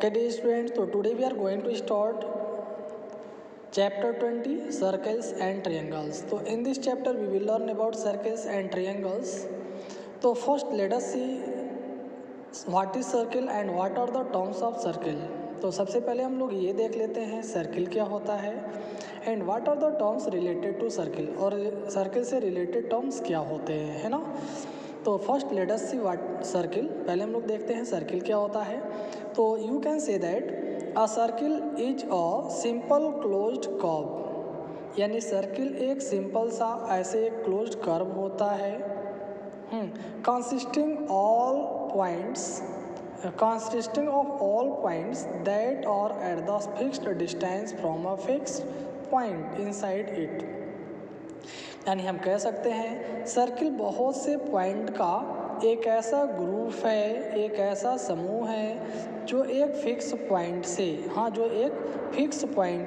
Okay dear students, so today we are going to start chapter 20 circles and triangles. So in this chapter we will learn about circles and triangles. So first let us see what is circle and what are the terms of circle. तो सबसे पहले हम लोग ये देख लेते हैं circle क्या होता है and what are the terms related to circle, और सर्किल से रिलेटेड टर्म्स क्या होते हैं, है ना। तो first let us see what circle, पहले हम लोग देखते हैं सर्किल क्या होता है। तो you can say that a circle is a simple closed curve, यानी सर्किल एक सिंपल सा ऐसे एक क्लोज्ड कर्व होता है consisting of all points that are at the fixed distance from a fixed point inside it। यानी हम कह सकते हैं सर्किल बहुत से पॉइंट का एक ऐसा ग्रुप है, एक ऐसा समूह है जो एक फिक्स पॉइंट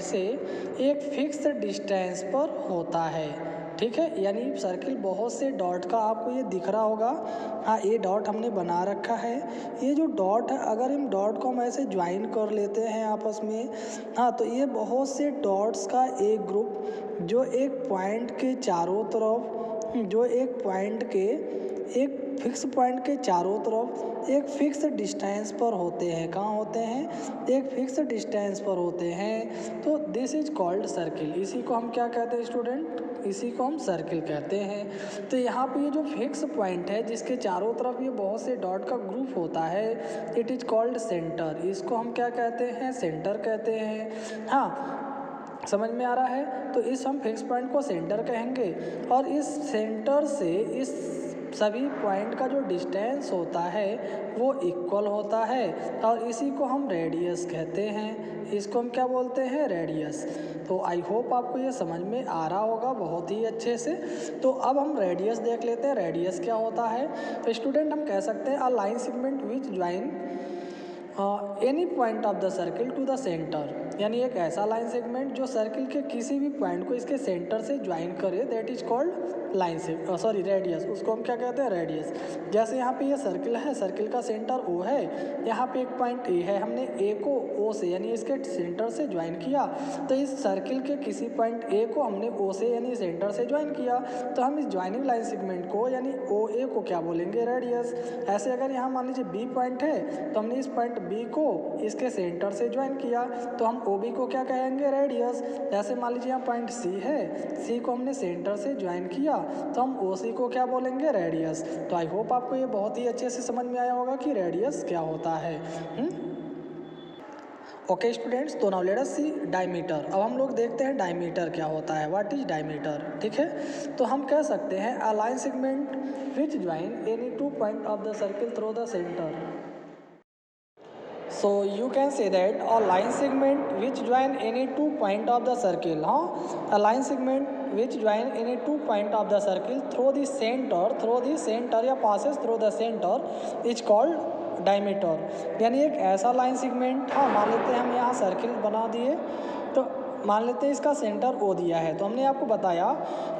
से एक फिक्स डिस्टेंस पर होता है, ठीक है। यानी सर्किल बहुत से डॉट का, आपको ये दिख रहा होगा, हाँ ये डॉट हमने बना रखा है। ये जो डॉट है अगर इन डॉट को हम ऐसे ज्वाइन कर लेते हैं आपस में, हाँ तो ये बहुत से डॉट्स का एक ग्रुप जो एक पॉइंट के चारों तरफ, एक फिक्स पॉइंट के चारों तरफ एक फिक्स डिस्टेंस पर होते हैं। कहाँ होते हैं? एक फिक्स डिस्टेंस पर होते हैं। तो दिस इज कॉल्ड सर्किल। इसी को हम क्या कहते हैं स्टूडेंट? इसी को हम सर्किल कहते हैं। तो यहाँ पे ये जो फिक्स पॉइंट है जिसके चारों तरफ ये बहुत से डॉट का ग्रुप होता है, इट इज कॉल्ड सेंटर। इसको हम क्या कहते हैं? सेंटर कहते हैं। हाँ, समझ में आ रहा है? तो इस हम फिक्स पॉइंट को सेंटर कहेंगे, और इस सेंटर से इस सभी पॉइंट का जो डिस्टेंस होता है वो इक्वल होता है, और इसी को हम रेडियस कहते हैं। इसको हम क्या बोलते हैं? रेडियस। तो आई होप आपको ये समझ में आ रहा होगा बहुत ही अच्छे से। तो अब हम रेडियस देख लेते हैं, रेडियस क्या होता है। तो स्टूडेंट हम कह सकते हैं a line segment which join any point of the circle to the centre, यानी एक ऐसा लाइन सेगमेंट जो सर्किल के किसी भी पॉइंट को इसके सेंटर से ज्वाइन करे, दैट इज कॉल्ड रेडियस। उसको हम क्या कहते हैं? रेडियस। जैसे यहाँ पे ये सर्किल है, सर्किल का सेंटर O है, यहाँ पे एक पॉइंट A है, हमने A को O से यानी इसके सेंटर से ज्वाइन किया, तो इस सर्किल के किसी पॉइंट A को हमने O से यानी सेंटर से ज्वाइन किया, तो हम इस ज्वाइनिंग लाइन सेगमेंट को यानी OA को क्या बोलेंगे? रेडियस। ऐसे अगर यहाँ मान लीजिए B पॉइंट है तो हमने इस पॉइंट B को इसके सेंटर से ज्वाइन किया, तो हम OB को क्या कहेंगे? रेडियस। जैसे मान लीजिए यहाँ पॉइंट C है, C को हमने सेंटर से ज्वाइन किया, तो हम OC को क्या बोलेंगे? रेडियस। तो आई होप आपको ये बहुत ही अच्छे से समझ में आया होगा कि रेडियस क्या होता है। ओके स्टूडेंट्स, तो नाउ लेट अस सी डायमीटर। अब हम लोग देखते हैं डायमीटर क्या होता है। What is diameter? ठीक है, तो हम कह सकते हैं a line segment which join any two point of the circle through the centre. So you can say that a line segment which join any two point of the circle, a line segment which join any two point of the circle through the center या passes through the center is called diameter। यानी एक ऐसा line segment, हाँ मान लेते हैं हम यहाँ सर्किल बना दिए, तो मान लेते हैं इसका सेंटर O दिया है, तो हमने आपको बताया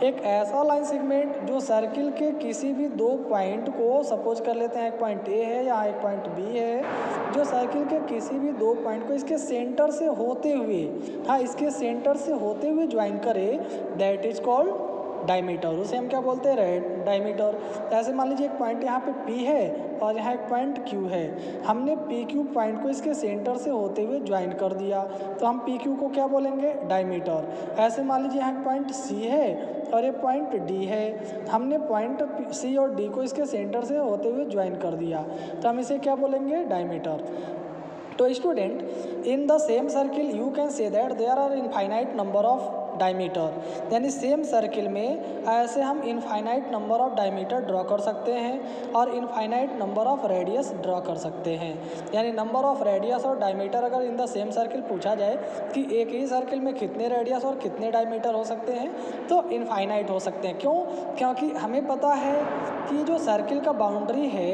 एक ऐसा लाइन सेगमेंट जो सर्किल के किसी भी दो पॉइंट को, सपोज कर लेते हैं एक पॉइंट A है, यहाँ एक पॉइंट B है, जो सर्किल के किसी भी दो पॉइंट को इसके सेंटर से होते हुए, हाँ इसके सेंटर से होते हुए ज्वाइन करे, दैट इज कॉल्ड डायमीटर। उसे हम क्या बोलते हैं? डायमीटर। ऐसे मान लीजिए एक पॉइंट यहाँ पे P है और यहाँ एक पॉइंट Q है, हमने PQ पॉइंट को इसके सेंटर से होते हुए ज्वाइन कर दिया, तो हम PQ को क्या बोलेंगे? डायमीटर। ऐसे मान लीजिए यहाँ एक पॉइंट C है और ये पॉइंट D है, हमने पॉइंट C और D को इसके सेंटर से होते हुए ज्वाइन कर दिया, तो हम इसे क्या बोलेंगे? डायमीटर। तो student in the same circle you can say that there are infinite number of diameter, यानी सेम सर्किल में ऐसे हम infinite number of diameter draw कर सकते हैं और infinite number of radius draw कर सकते हैं। यानी नंबर ऑफ रेडियस और डायमीटर अगर इन द सेम सर्किल पूछा जाए कि एक ही सर्किल में कितने रेडियस और कितने डायमीटर हो सकते हैं, तो इनफाइनाइट हो सकते हैं। क्यों? क्योंकि हमें पता है कि जो सर्किल का बाउंड्री है,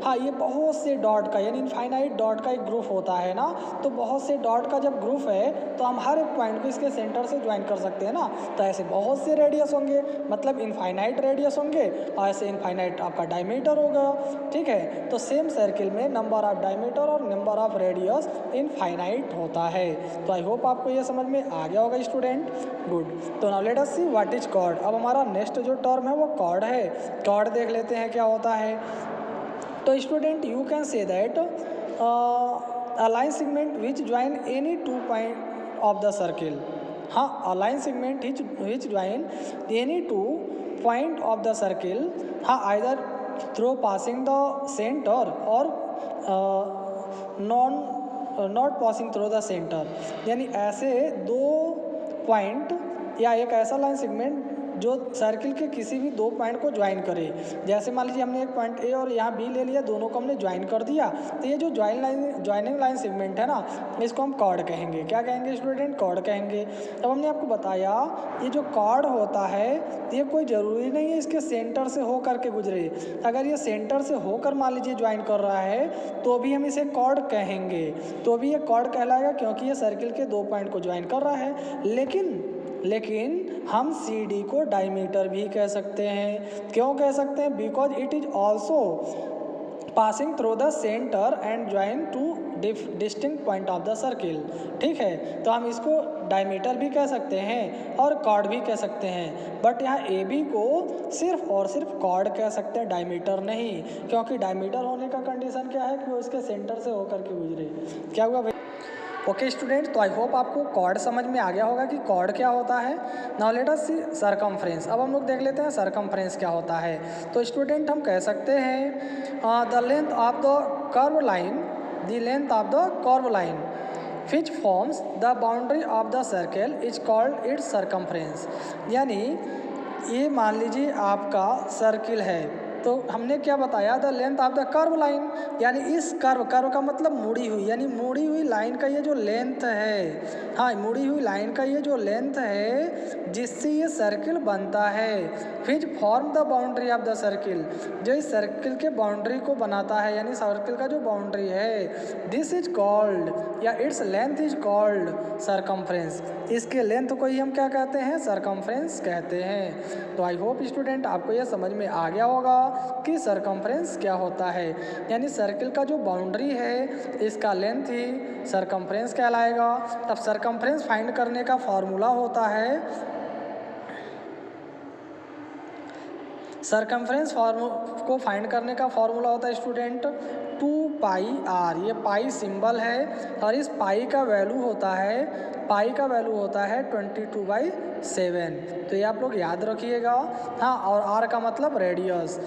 हाँ ये बहुत से डॉट का यानी इनफाइनाइट डॉट का एक ग्रुप होता होता है ना, तो बहुत से डॉट का जब ग्रुप है तो हम हर एक पॉइंट को इसके सेंटर से ज्वाइन कर सकते हैं ना। तो ऐसे बहुत से रेडियस होंगे, मतलब इनफाइनाइट रेडियस होंगे, और ऐसे इनफाइनाइट आपका डायमीटर होगा। ठीक है, तो सेम सर्किल में नंबर ऑफ डायमीटर और नंबर ऑफ रेडियस इनफाइनाइट होता है। तो आई होप आपको ये समझ में आ गया होगा स्टूडेंट। गुड। तो now let us see what is chord. अब हमारा नेक्स्ट जो टर्म है वो कॉर्ड है। कॉर्ड देख लेते हैं क्या होता है। तो student you can say that a line segment which join any 2 point of the circle। हाँ, a line segment which join any 2 point of the circle, हाँ, either through passing the center or not passing through the center। यानी ऐसे दो point या एक ऐसा line segment जो circle के किसी भी दो पॉइंट को ज्वाइन करे। जैसे मान लीजिए हमने एक पॉइंट ए और यहाँ बी ले लिया, दोनों को हमने ज्वाइन कर दिया, तो ये जो ज्वाइनिंग लाइन सेगमेंट है ना, इसको हम कॉर्ड कहेंगे। क्या कहेंगे स्टूडेंट? कॉर्ड कहेंगे। अब हमने आपको बताया ये जो कॉर्ड होता है ये कोई ज़रूरी नहीं है इसके सेंटर से हो करके गुजरे। अगर ये सेंटर से होकर मान लीजिए ज्वाइन कर रहा है तो भी हम इसे कॉर्ड कहेंगे, तो भी ये कॉर्ड कहलाएगा क्योंकि ये सर्किल के दो पॉइंट को ज्वाइन कर रहा है। लेकिन हम सी डी को डायमीटर भी कह सकते हैं। क्यों कह सकते हैं? Because it is also passing through the centre and join two distinct point of the circle. ठीक है, तो हम इसको डायमीटर भी कह सकते हैं और कॉर्ड भी कह सकते हैं, बट यहाँ ए बी को सिर्फ और सिर्फ कॉर्ड कह सकते हैं, डायमीटर नहीं। क्योंकि डायमीटर होने का कंडीशन क्या है कि वो इसके सेंटर से होकर के गुजरे। क्या हुआ भाई? ओके स्टूडेंट, तो आई होप आपको कॉर्ड समझ में आ गया होगा कि कॉर्ड क्या होता है। नाउ लेट अस सी सरकमफ्रेंस। अब हम लोग देख लेते हैं सरकमफ्रेंस क्या होता है। तो स्टूडेंट हम कह सकते हैं the length of the curve line, the length of the curve line which forms the boundary of the circle is called its circumference। यानी ये मान लीजिए आपका सर्किल है, तो हमने क्या बताया? The length of the curve line, यानी इस कर्व का मतलब मुड़ी हुई, यानी मुड़ी हुई लाइन का ये जो लेंथ है, हाँ, मुड़ी हुई लाइन का ये जो लेंथ है जिससे ये सर्किल बनता है, which form the boundary of the circle, जो इस सर्किल के बाउंड्री को बनाता है, यानी सर्किल का जो बाउंड्री है, दिस इज कॉल्ड, या its length is called circumference. इसके लेंथ को ही हम क्या कहते हैं? सरकमफ्रेंस कहते हैं। तो आई होप स्टूडेंट आपको यह समझ में आ गया होगा कि सरकमफ्रेंस क्या होता है। यानी सर्किल का जो बाउंड्री है इसका लेंथ ही सरकमफ्रेंस कहलाएगा। अब सरकमफ्रेंस फाइंड करने का फॉर्मूला होता है, सरकमफ्रेंस को फाइंड करने का फॉर्मूला होता है स्टूडेंट 2πr। ये पाई सिंबल है और इस पाई का वैल्यू होता है 22/7। तो ये आप लोग याद रखिएगा। हाँ, और आर का मतलब रेडियस।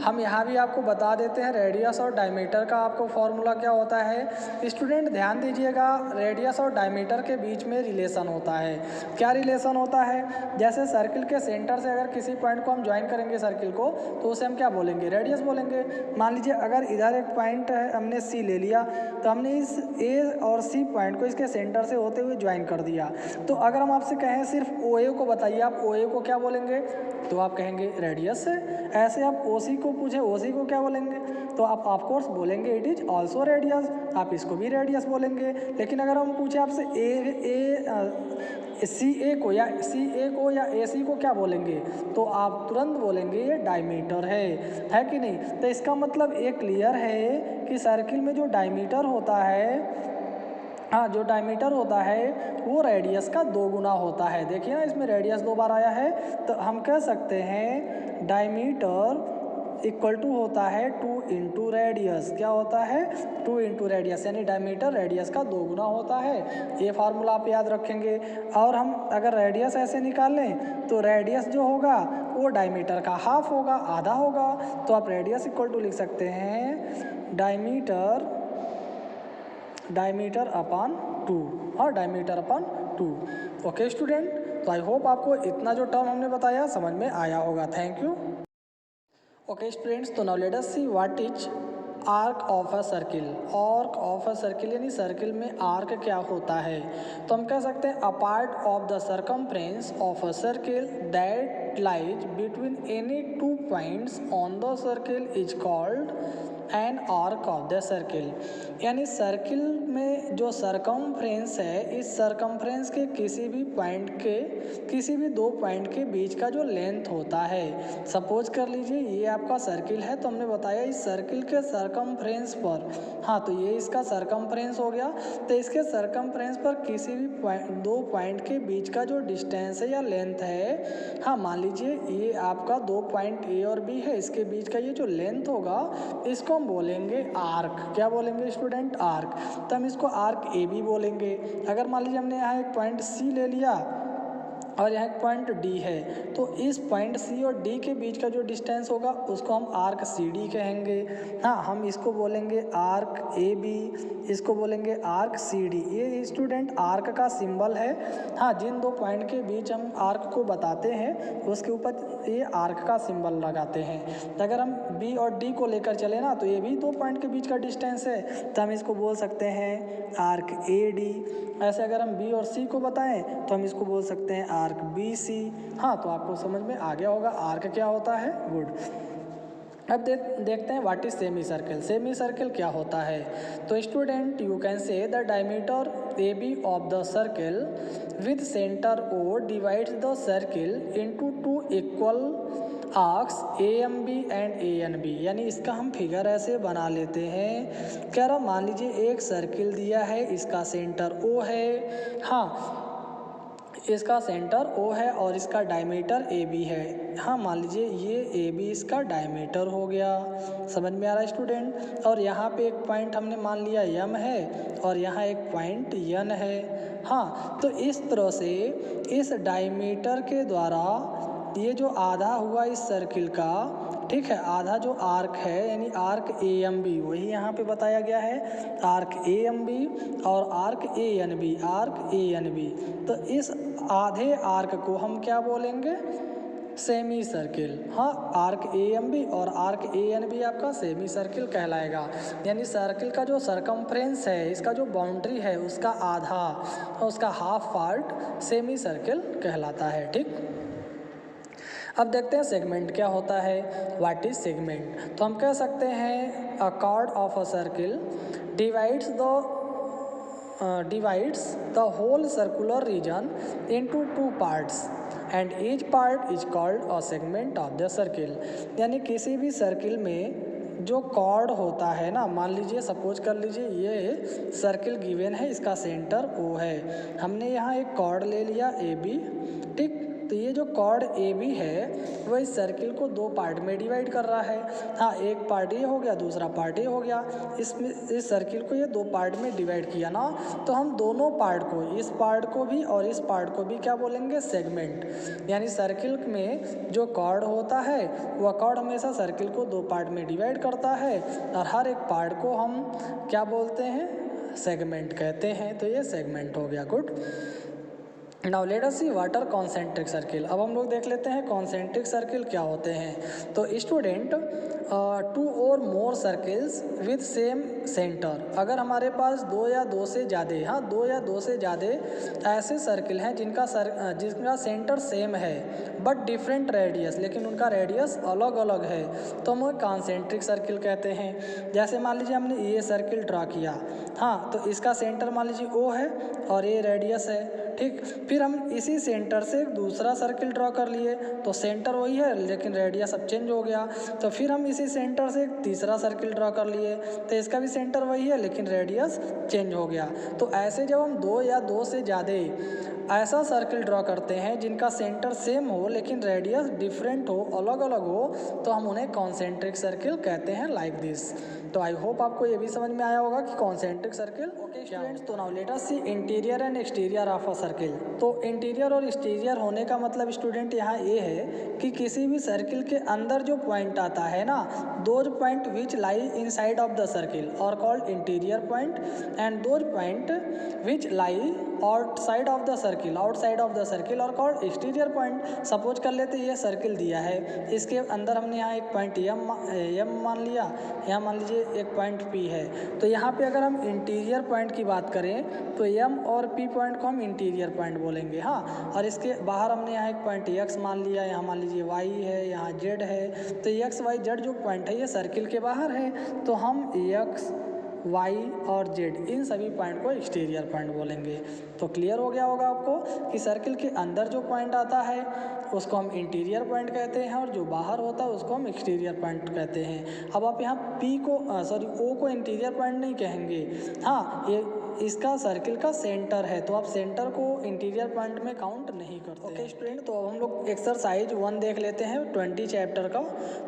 हम यहाँ भी आपको बता देते हैं रेडियस और डायमीटर का आपको फॉर्मूला क्या होता है। स्टूडेंट ध्यान दीजिएगा, रेडियस और डायमीटर के बीच में रिलेशन होता है। क्या रिलेशन होता है? जैसे सर्किल के सेंटर से अगर किसी पॉइंट को हम ज्वाइन करेंगे सर्किल को, तो उसे हम क्या बोलेंगे? रेडियस बोलेंगे। मान लीजिए अगर इधर एक पॉइंट है, हमने सी ले लिया, तो हमने इस ए और सी पॉइंट को इसके सेंटर से होते हुए ज्वाइन कर दिया। तो अगर हम आपसे कहें सिर्फ ओ ए को बताइए, आप ओ ए को क्या बोलेंगे? तो आप कहेंगे रेडियस है। ऐसे आप ओ सी को पूछे, ओ सी को क्या बोलेंगे? तो आप ऑफकोर्स बोलेंगे इट इज ऑल्सो रेडियस, आप इसको भी रेडियस बोलेंगे। लेकिन अगर हम पूछे आपसे सी ए को या ए सी को क्या बोलेंगे? तो आप तुरंत बोलेंगे ये डायमीटर है कि नहीं? तो इसका मतलब ये क्लियर है कि सर्किल में जो डायमीटर होता है, हाँ, जो डायमीटर होता है वो रेडियस का 2 गुना होता है। देखिए ना, इसमें रेडियस 2 बार आया है, तो हम कह सकते हैं डायमीटर इक्वल टू होता है 2 इंटू रेडियस। क्या होता है? 2 इंटू रेडियस, यानी डायमीटर रेडियस का 2 गुना होता है। ये फार्मूला आप याद रखेंगे। और हम अगर रेडियस ऐसे निकालें तो रेडियस जो होगा वो डायमीटर का हाफ होगा, आधा होगा। तो आप रेडियस इक्वल टू लिख सकते हैं डायमीटर अपॉन 2, और डायमीटर अपॉन 2। ओके स्टूडेंट, तो आई होप आपको इतना जो टर्म हमने बताया समझ में आया होगा। Thank you. ओके स्टूडेंट्स, तो now let us see what is arc of a circle. Arc of a circle यानी सर्किल में आर्क क्या होता है? तो हम कह सकते हैं a part of the circumference of a circle that lies between any 2 points on the circle is called an arc of the circle, यानी सर्किल में जो सरकमफ्रेंस है, इस सरकमफ्रेंस के किसी भी पॉइंट के, किसी भी दो पॉइंट के बीच का जो लेंथ होता है, सपोज कर लीजिए ये आपका सर्किल है, तो हमने बताया इस सर्किल के सरकमफ्रेंस पर, हाँ तो ये इसका सरकमफ्रेंस हो गया, तो इसके सरकमफ्रेंस पर किसी भी दो पॉइंट के बीच का जो डिस्टेंस है या लेंथ है, हाँ मान लीजिए ये आपका दो पॉइंट ए और बी है, इसके बीच का ये जो लेंथ होगा इसको हम बोलेंगे आर्क। क्या बोलेंगे स्टूडेंट? आर्क। तो हम इसको आर्क ए बी बोलेंगे। अगर मान लीजिए हमने यहाँ एक पॉइंट सी ले लिया और यहाँ एक पॉइंट डी है, तो इस पॉइंट सी और डी के बीच का जो डिस्टेंस होगा उसको हम आर्क सी डी कहेंगे। हाँ, हम इसको बोलेंगे आर्क ए बी, इसको बोलेंगे आर्क सी डी। ये स्टूडेंट आर्क का सिंबल है। हाँ, जिन दो पॉइंट के बीच हम आर्क को बताते हैं उसके ऊपर ये आर्क का सिंबल लगाते हैं। तो अगर हम बी और डी को लेकर चले ना, तो ये भी दो पॉइंट के बीच का डिस्टेंस है, तो हम इसको बोल सकते हैं आर्क ए डी। ऐसे अगर हम बी और सी को बताएं तो हम इसको बोल सकते हैं आर्क बी सी। हाँ, तो आपको समझ में आ गया होगा आर्क क्या होता है। गुड। अब देखते हैं what is semi circle. Semi circle क्या होता है? तो student you can say the diameter A B of the circle with centre O divides the circle into two equal arcs A M B and A N B. यानी इसका हम figure ऐसे बना लेते हैं। कह रहा मान लीजिए एक सर्किल दिया है, इसका सेंटर ओ है, हाँ इसका सेंटर ओ है और इसका डायमीटर ए बी है। हाँ, मान लीजिए ये ए बी इसका डायमीटर हो गया। समझ में आ रहा है स्टूडेंट? और यहाँ पे एक पॉइंट हमने मान लिया यम है और यहाँ एक पॉइंट यन है। हाँ, तो इस तरह से इस डायमीटर के द्वारा ये जो आधा हुआ इस सर्किल का, ठीक है, आधा जो आर्क है यानी आर्क ए एम बी, वही यहाँ पे बताया गया है आर्क ए एम बी और arc A N B, arc A N B. तो इस आधे आर्क को हम क्या बोलेंगे? Semi circle. हाँ, आर्क ए एम बी और आर्क ए एन बी आपका सेमी सर्किल कहलाएगा। यानी सर्किल का जो सरकमफ्रेंस है, इसका जो बाउंड्री है, उसका आधा, उसका हाफ पार्ट सेमी सर्किल कहलाता है। ठीक, अब देखते हैं सेगमेंट क्या होता है। What is segment? तो हम कह सकते हैं अ cord of a circle divides the whole circular region into two parts and each part is called a segment of the circle। यानी किसी भी सर्किल में जो कॉर्ड होता है ना, मान लीजिए सपोज कर लीजिए ये सर्किल गिवन है, इसका सेंटर ओ है, हमने यहाँ एक कॉर्ड ले लिया ए बी। ठीक, तो ये जो कॉर्ड ए बी है वह इस सर्किल को दो पार्ट में डिवाइड कर रहा है। हाँ, एक पार्ट ये हो गया, दूसरा पार्ट ये हो गया। इसमें इस सर्किल को ये दो पार्ट में डिवाइड किया ना, तो हम दोनों पार्ट को, इस पार्ट को भी और इस पार्ट को भी क्या बोलेंगे? सेगमेंट। यानी सर्किल में जो कॉर्ड होता है वह कॉर्ड हमेशा सर्किल को दो पार्ट में डिवाइड करता है और हर एक पार्ट को हम क्या बोलते हैं? सेगमेंट कहते हैं। तो ये सेगमेंट हो गया। Good. Now let us see what are concentric circle. अब हम लोग देख लेते हैं कॉन्सेंट्रिक सर्किल क्या होते हैं। तो स्टूडेंट टू और मोर सर्किल्स विद सेम सेंटर, अगर हमारे पास दो या दो से ज़्यादा, हाँ दो या दो से ज़्यादा ऐसे सर्किल हैं जिनका सेंटर सेम है बट डिफरेंट रेडियस, लेकिन उनका रेडियस अलग अलग है, तो हम कॉन्सेंट्रिक सर्किल कहते हैं। जैसे मान लीजिए हमने ये सर्किल ड्रा किया, हाँ तो इसका सेंटर मान लीजिए ओ है और ये रेडियस है। ठीक, फिर हम इसी सेंटर से एक दूसरा सर्किल ड्रॉ कर लिए, तो सेंटर वही है लेकिन रेडियस अब चेंज हो गया। तो फिर हम इसी सेंटर से एक तीसरा सर्किल ड्रॉ कर लिए, तो इसका भी सेंटर वही है लेकिन रेडियस चेंज हो गया। तो ऐसे जब हम दो या दो से ज़्यादा ऐसा सर्किल ड्रॉ करते हैं जिनका सेंटर सेम हो लेकिन रेडियस डिफरेंट हो, अलग अलग हो, तो हम उन्हें कॉन्सेंट्रिक सर्किल कहते हैं, लाइक दिस। तो आई होप आपको ये भी समझ में आया होगा कि कॉन्सेंट्रिक सर्किल। ओके स्टूडेंट्स, तो now let us see interior and exterior of a circle. तो इंटीरियर और एक्सटीरियर होने का मतलब स्टूडेंट यहाँ ये है कि किसी भी सर्किल के अंदर जो पॉइंट आता है ना, those point which lie inside of the circle are called interior point and those point which lie outside of the circle are called exterior point. Suppose कर लेते ये सर्किल दिया है, इसके अंदर हमने यहाँ एक पॉइंट एम मान लिया, यहाँ मान लीजिए एक पॉइंट पी है। तो यहाँ पे अगर हम इंटीरियर पॉइंट की बात करें तो एम और पी पॉइंट को हम इंटीरियर पॉइंट बोलेंगे। हाँ, और इसके बाहर हमने यहाँ एक पॉइंट एक्स मान लिया, यहाँ मान लीजिए वाई है, यहाँ जेड है। तो एक्स वाई जेड जो पॉइंट है ये सर्किल के बाहर है, तो हम एक्स वाई और जेड इन सभी पॉइंट को एक्सटीरियर पॉइंट बोलेंगे। तो क्लियर हो गया होगा आपको कि सर्किल के अंदर जो पॉइंट आता है उसको हम इंटीरियर पॉइंट कहते हैं और जो बाहर होता है उसको हम एक्सटीरियर पॉइंट कहते हैं। अब आप यहाँ ओ को इंटीरियर पॉइंट नहीं कहेंगे। हाँ, ये इसका सर्किल का सेंटर है, तो आप सेंटर को इंटीरियर पॉइंट में काउंट नहीं करते। ओके स्टूडेंट, तो अब हम लोग एक्सरसाइज 1 देख लेते हैं 20 चैप्टर का।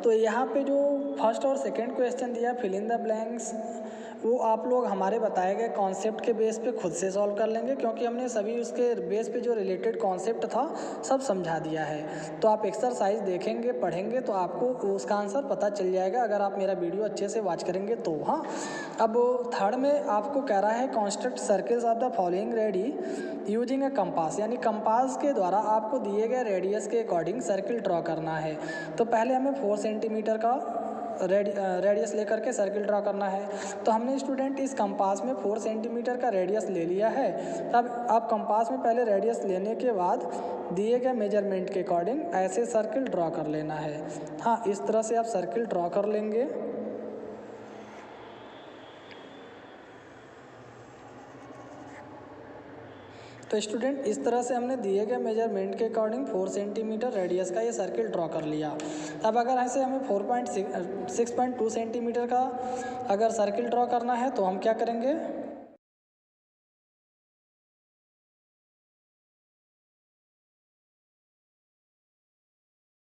तो यहाँ पे जो फर्स्ट और सेकंड क्वेश्चन दिया फिल इन द ब्लैंक्स, वो आप लोग हमारे बताए गए कॉन्सेप्ट के बेस पे खुद से सॉल्व कर लेंगे, क्योंकि हमने सभी उसके बेस पे जो रिलेटेड कॉन्सेप्ट था सब समझा दिया है। तो आप एक्सरसाइज देखेंगे पढ़ेंगे तो आपको उसका आंसर पता चल जाएगा, अगर आप मेरा वीडियो अच्छे से वॉच करेंगे तो। हाँ, अब थर्ड में आपको कह रहा है construct circles of the following ready using A compass, यानी कंपास के द्वारा आपको दिए गए रेडियस के अकॉर्डिंग सर्किल ड्रॉ करना है। तो पहले हमें 4 सेंटीमीटर का रेडियस लेकर के सर्किल ड्रा करना है। तो हमने स्टूडेंट इस कंपास में 4 सेंटीमीटर का रेडियस ले लिया है। तब आप कंपास में पहले रेडियस लेने के बाद दिए गए मेजरमेंट के अकॉर्डिंग ऐसे सर्किल ड्रॉ कर लेना है। हाँ, इस तरह से आप सर्किल ड्रॉ कर लेंगे। तो स्टूडेंट इस तरह से हमने दिए गए मेजरमेंट के अकॉर्डिंग 4 सेंटीमीटर रेडियस का ये सर्किल ड्रॉ कर लिया। अब अगर ऐसे हमें 6.2 सेंटीमीटर का अगर सर्किल ड्रॉ करना है तो हम क्या करेंगे,